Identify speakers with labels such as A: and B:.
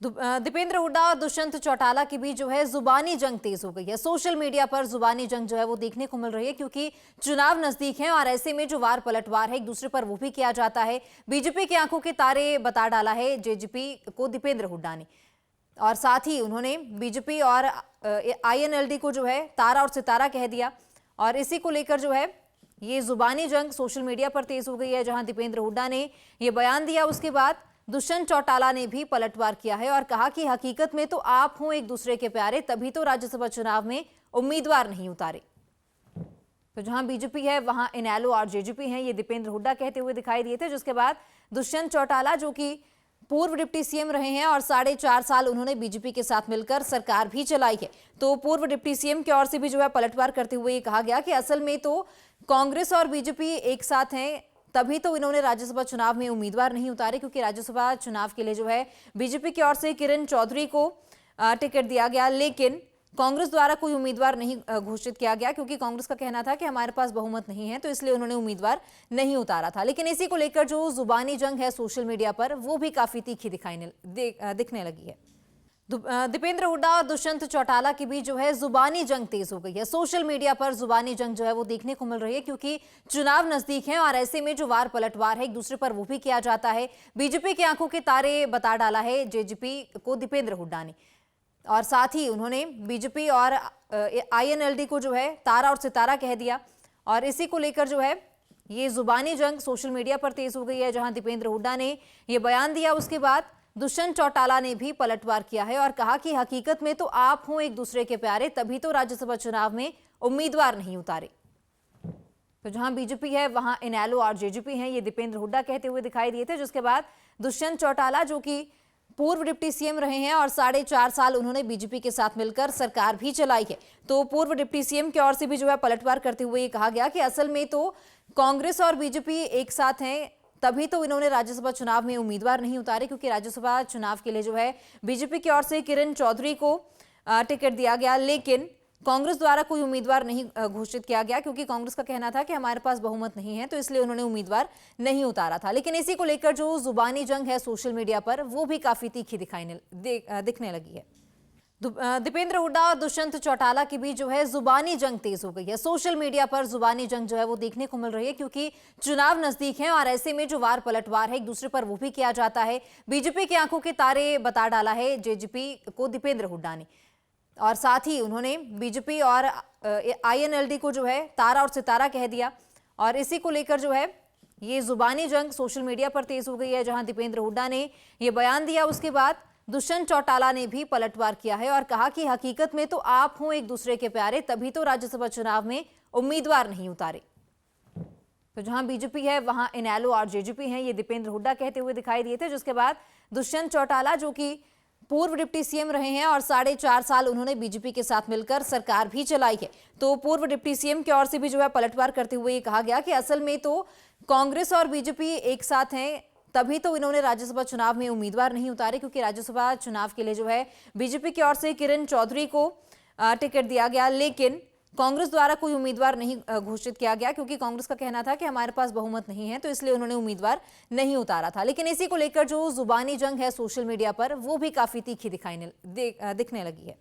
A: दीपेंद्र हुड्डा और दुष्यंत चौटाला के बीच जो है जुबानी जंग तेज हो गई है। सोशल मीडिया पर जुबानी जंग जो है वो देखने को मिल रही है, क्योंकि चुनाव नजदीक है और ऐसे में जो वार पलटवार है एक दूसरे पर वो भी किया जाता है। बीजेपी की आंखों के तारे बता डाला है जेजेपी को दीपेंद्र हुड्डा ने, और साथ ही उन्होंने बीजेपी और आईएनएलडी को जो है तारा और सितारा कह दिया। और इसी को लेकर जो है ये जुबानी जंग सोशल मीडिया पर तेज हो गई है। जहां दीपेंद्र हुड्डा ने ये बयान दिया, उसके बाद दुष्यंत चौटाला ने भी पलटवार किया है और कहा कि हकीकत में तो आप हो एक दूसरे के प्यारे, तभी तो राज्यसभा चुनाव में उम्मीदवार नहीं उतारे। तो जहां बीजेपी है वहां इनेलो और जेजेपी है, ये दीपेंद्र हुड्डा कहते हुए दिखाई दिए थे। जिसके बाद दुष्यंत चौटाला, जो कि पूर्व डिप्टी सीएम रहे हैं और 4.5 साल उन्होंने बीजेपी के साथ मिलकर सरकार भी चलाई है, तो पूर्व डिप्टी सीएम की ओर से भी जो है पलटवार करते हुए ये कहा गया कि असल में तो कांग्रेस और बीजेपी एक साथ हैं, तभी तो इन्होंने राज्यसभा चुनाव में उम्मीदवार नहीं उतारे। क्योंकि राज्यसभा चुनाव के लिए जो है बीजेपी की ओर से किरण चौधरी को टिकट दिया गया, लेकिन कांग्रेस द्वारा कोई उम्मीदवार नहीं घोषित किया गया, क्योंकि कांग्रेस का कहना था कि हमारे पास बहुमत नहीं है, तो इसलिए उन्होंने उम्मीदवार नहीं उतारा था। लेकिन इसी को लेकर जो जुबानी जंग है सोशल मीडिया पर, वो भी काफी तीखी दिखने लगी है। दीपेंद्र हुड्डा और दुष्यंत चौटाला के बीच जो है जुबानी जंग तेज हो गई है। सोशल मीडिया पर जुबानी जंग जो है वो देखने को मिल रही है, क्योंकि चुनाव नजदीक है और ऐसे में जो वार पलटवार है एक दूसरे पर वो भी किया जाता है। बीजेपी की आंखों के तारे बता डाला है जेजेपी को दीपेंद्र हुड्डा ने, और साथ ही उन्होंने बीजेपी और आईएनएलडी को जो है तारा और सितारा कह दिया। और इसी को लेकर जो है ये जुबानी जंग सोशल मीडिया पर तेज हो गई है। जहां दीपेंद्र हुड्डा ने ये बयान दिया, उसके बाद दुष्यंत चौटाला ने भी पलटवार किया है और कहा कि हकीकत में तो आप हो एक दूसरे के प्यारे, तभी तो राज्यसभा चुनाव में उम्मीदवार नहीं उतारे। तो जहां बीजेपी है वहां इनेलो और जेजेपी है, ये दीपेंद्र हुड्डा कहते हुए दिखाई दिए थे। जिसके बाद दुष्यंत चौटाला, जो कि पूर्व डिप्टी सीएम रहे हैं और 4.5 साल उन्होंने बीजेपी के साथ मिलकर सरकार भी चलाई है, तो पूर्व डिप्टी सीएम की ओर से भी जो है पलटवार करते हुए ये कहा गया कि असल में तो कांग्रेस और बीजेपी एक साथ हैं, तभी तो इन्होंने राज्यसभा चुनाव में उम्मीदवार नहीं उतारे। क्योंकि राज्यसभा चुनाव के लिए जो है बीजेपी की ओर से किरण चौधरी को टिकट दिया गया, लेकिन कांग्रेस द्वारा कोई उम्मीदवार नहीं घोषित किया गया, क्योंकि कांग्रेस का कहना था कि हमारे पास बहुमत नहीं है, तो इसलिए उन्होंने उम्मीदवार नहीं उतारा था। लेकिन इसी को लेकर जो जुबानी जंग है सोशल मीडिया पर, वो भी काफी तीखी दिखने लगी है। दीपेंद्र हुड्डा और दुष्यंत चौटाला के बीच जो है जुबानी जंग तेज हो गई है। सोशल मीडिया पर जुबानी जंग जो है वो देखने को मिल रही है, क्योंकि चुनाव नजदीक है और ऐसे में जो वार पलटवार है एक दूसरे पर वो भी किया जाता है। बीजेपी की आंखों के तारे बता डाला है जेजेपी को दीपेंद्र हुड्डा ने, और साथ ही उन्होंने बीजेपी और आईएनएलडी को जो है तारा और सितारा कह दिया। और इसी को लेकर जो है ये जुबानी जंग सोशल मीडिया पर तेज हो गई है। जहां दीपेंद्र हुड्डा ने ये बयान दिया, उसके बाद दुष्यंत चौटाला ने भी पलटवार किया है और कहा कि हकीकत में तो आप हो एक दूसरे के प्यारे, तभी तो राज्यसभा चुनाव में उम्मीदवार नहीं उतारे। तो जहां बीजेपी है वहां इनेलो और जेजेपी है, ये दीपेंद्र हुड्डा कहते हुए दिखाई दिए थे। जिसके बाद दुष्यंत चौटाला, जो कि पूर्व डिप्टी सीएम रहे हैं और 4.5 साल उन्होंने बीजेपी के साथ मिलकर सरकार भी चलाई है, तो पूर्व डिप्टी सीएम की ओर से भी जो है पलटवार करते हुए ये कहा गया कि असल में तो कांग्रेस और बीजेपी एक साथ हैं, तभी तो इन्होंने राज्यसभा चुनाव में उम्मीदवार नहीं उतारे। क्योंकि राज्यसभा चुनाव के लिए जो है बीजेपी की ओर से किरण चौधरी को टिकट दिया गया, लेकिन कांग्रेस द्वारा कोई उम्मीदवार नहीं घोषित किया गया, क्योंकि कांग्रेस का कहना था कि हमारे पास बहुमत नहीं है, तो इसलिए उन्होंने उम्मीदवार नहीं उतारा था। लेकिन इसी को लेकर जो जुबानी जंग है सोशल मीडिया पर, वो भी काफी तीखी दिखने लगी है।